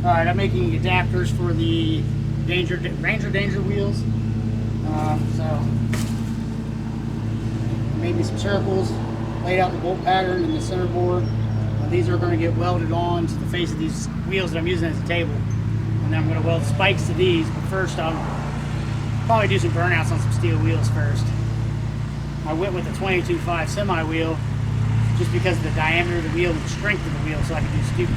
Alright, I'm making adapters for the Ranger Danger wheels. So, made me some circles, laid out the bolt pattern in the center board. These are going to get welded on to the face of these wheels that I'm using as a table. And then I'm going to weld spikes to these, but first I'll probably do some burnouts on some steel wheels first. I went with the 22.5 semi wheel just because of the diameter of the wheel and the strength of the wheel, so I can do stupid.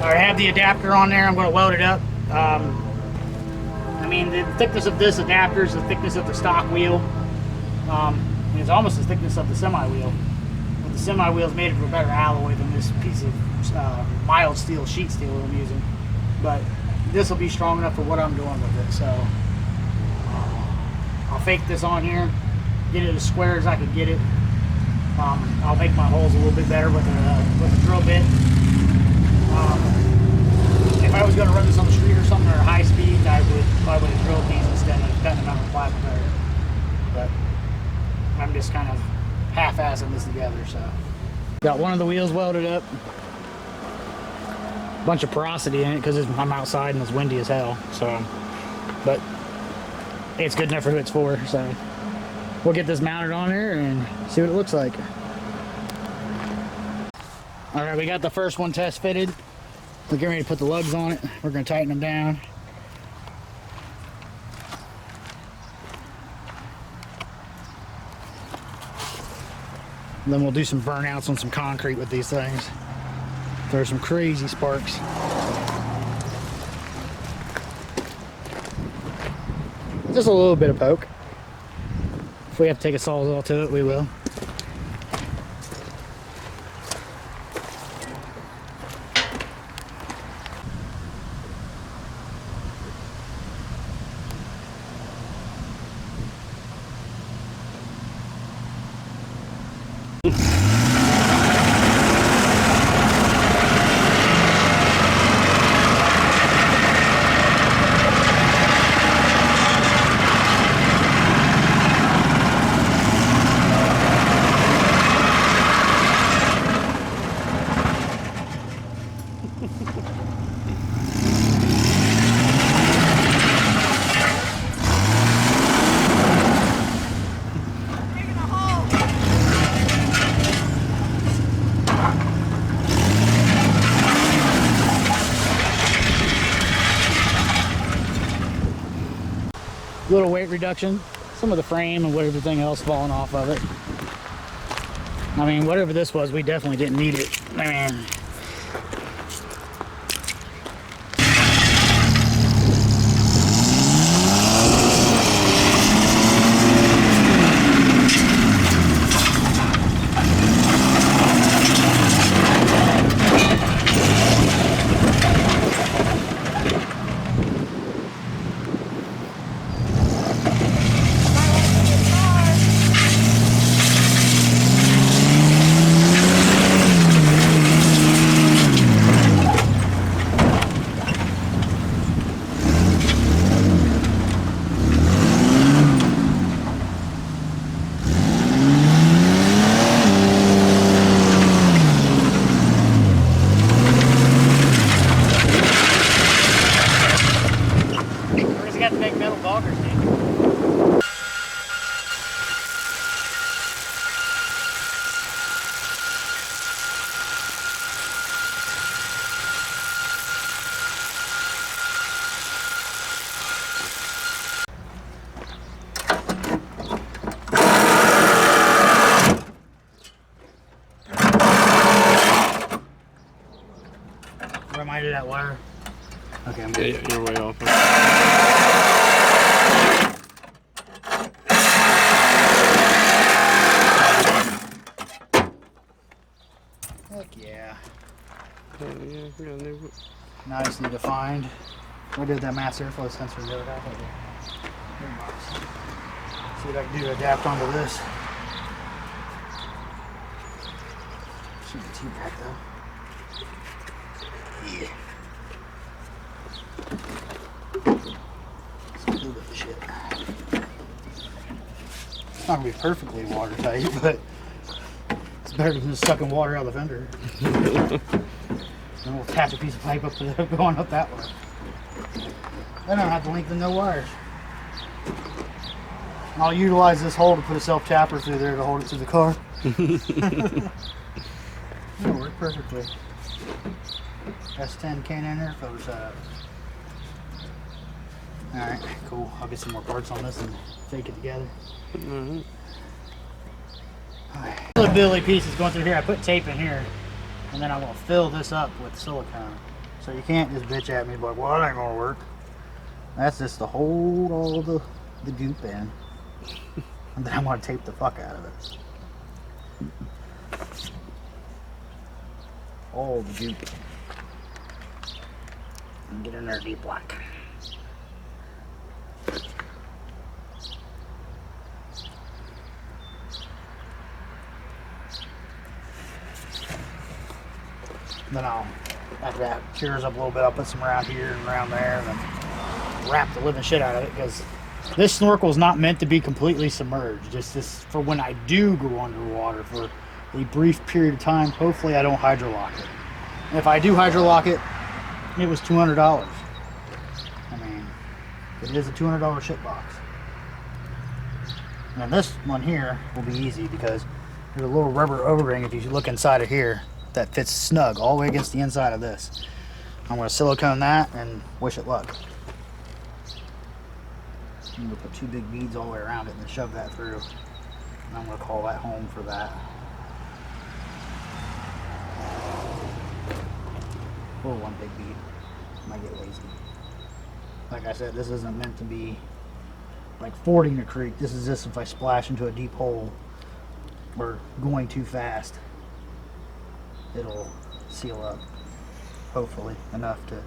I have the adapter on there. I'm going to weld it up. I mean, the thickness of this adapter is the thickness of the stock wheel. It's almost the thickness of the semi wheel. But the semi wheel is made of a better alloy than this piece of mild steel, sheet steel that I'm using. But this will be strong enough for what I'm doing with it. So I'll fake this on here, get it as square as I can get it. I'll make my holes a little bit better with a drill bit. If I was going to run this on the street or something, or high speed, I would have drilled these instead of cutting them out with plastic better. But I'm just kind of half-assing this together. So got one of the wheels welded up. Bunch of porosity in it because I'm outside and it's windy as hell. So, but it's good enough for what it's for. So we'll get this mounted on there and see what it looks like. All right, we got the first one test fitted. We're getting ready to put the lugs on it. We're going to tighten them down. And then we'll do some burnouts on some concrete with these things. Throw some crazy sparks. Just a little bit of poke. If we have to take a sawzall to it, we will. Little weight reduction, some of the frame and everything else falling off of it. I mean, whatever this was, we definitely didn't need it. I mean, got the big metal boggers, dude. Remind of that wire. Okay, I'm good. Yeah, you're way off. Heck yeah. Yeah, we got a new. Nice and defined. We did that mass airflow sensor the other day. See what I can do to adapt onto this. Shouldn't be too bad though. Yeah. Let's do a little bit of shit. It's not gonna be perfectly watertight, but it's better than just sucking water out of the fender. Then we'll attach a piece of pipe up to the, going up that way. Then I don't have to lengthen no wires. And I'll utilize this hole to put a self-tapper through there to hold it to the car. It'll work perfectly. S10 K9 air filter setup. Alright, cool. I'll get some more parts on this and fake it together. Alright. Little billy piece is going through here. I put tape in here, and then I'm going to fill this up with silicone. So you can't just bitch at me like, well, that ain't going to work. That's just to hold all the goop in. And then I'm going to tape the fuck out of it. All the goop. And get in there deep black. Then after that cures up a little bit, I'll put some around here and around there, and then wrap the living shit out of it, because this snorkel is not meant to be completely submerged. Just this for when I do go underwater for a brief period of time. Hopefully I don't hydrolock it. And if I do hydrolock it, it was $200. I mean, it is a $200 shit box. And this one here will be easy because there's a little rubber O-ring, if you look inside of here, that fits snug all the way against the inside of this. I'm going to silicone that and wish it luck. I'm going to put 2 big beads all the way around it and then shove that through. And I'm going to call that home for that. Or 1 big bead. Might get lazy. Like I said, this isn't meant to be like fording a creek. This is just if I splash into a deep hole or going too fast, it'll seal up, hopefully enough to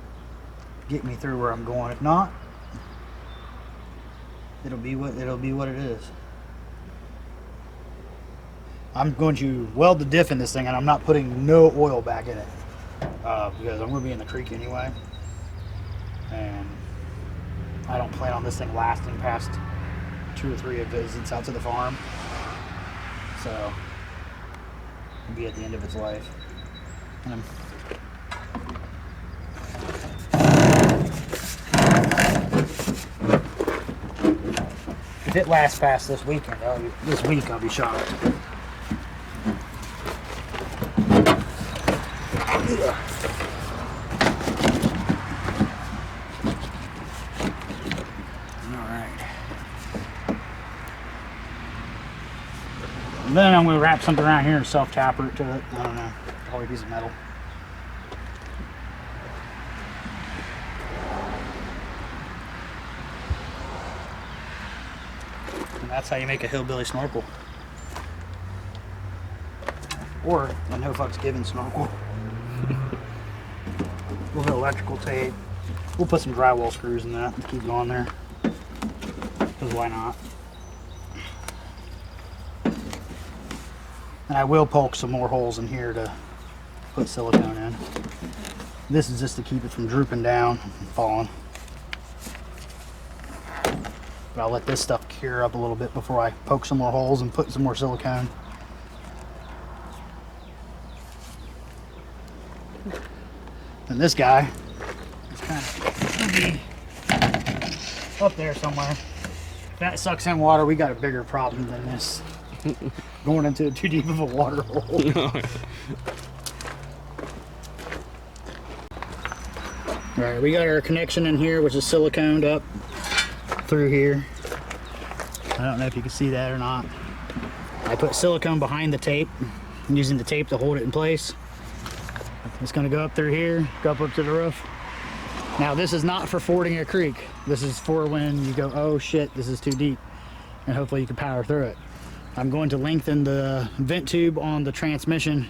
get me through where I'm going. If not, it'll be what it is. I'm going to weld the diff in this thing, and I'm not putting no oil back in it because I'm going to be in the creek anyway, and I don't plan on this thing lasting past 2 or 3 visits out to the farm, so it'll be at the end of its life. And if it lasts past this weekend, this week, I'll be shocked. And then I'm going to wrap something around here and self-tapper it to it. I don't know. Probably a piece of metal. And that's how you make a hillbilly snorkel. Or a no fucks given snorkel. A little bit of electrical tape. We'll put some drywall screws in that and keep going there. Because why not? And I will poke some more holes in here to put silicone in. This is just to keep it from drooping down and falling. But I'll let this stuff cure up a little bit before I poke some more holes and put some more silicone. And this guy is kind of gonna be up there somewhere. If that sucks in water, we got a bigger problem than this. Going into too deep of a water hole. Alright, we got our connection in here, which is siliconed up through here. I don't know if you can see that or not. I put silicone behind the tape. I'm using the tape to hold it in place. It's going to go up through here, go up to the roof. Now this is not for fording a creek. This is for when you go, oh shit, this is too deep. And hopefully you can power through it. I'm going to lengthen the vent tube on the transmission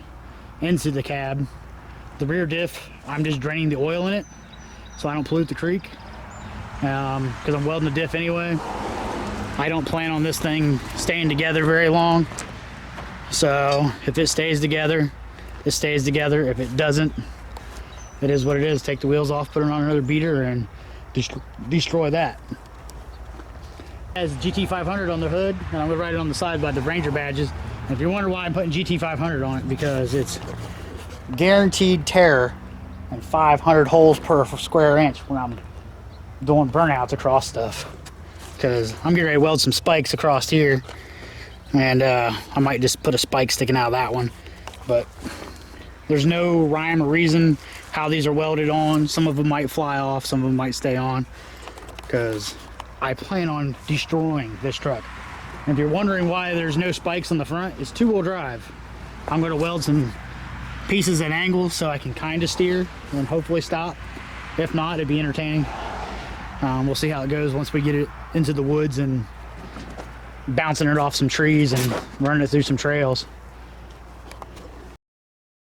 into the cab. The rear diff, I'm just draining the oil in it so I don't pollute the creek. Because I'm welding the diff anyway. I don't plan on this thing staying together very long. So if it stays together, it stays together. If it doesn't, it is what it is. Take the wheels off, put it on another beater, and destroy that. It has GT500 on the hood, and I'm gonna write it on the side by the Ranger badges. And if you're wondering why I'm putting GT500 on it, because it's guaranteed tear and 500 holes per square inch when I'm doing burnouts across stuff. Because I'm getting ready to weld some spikes across here, and I might just put a spike sticking out of that one. But there's no rhyme or reason how these are welded on. Some of them might fly off, some of them might stay on, because I plan on destroying this truck. And if you're wondering why there's no spikes on the front, it's two-wheel drive. I'm going to weld some pieces at angles so I can kind of steer and hopefully stop. If not, it'd be entertaining. We'll see how it goes once we get it into the woods and bouncing it off some trees and running it through some trails.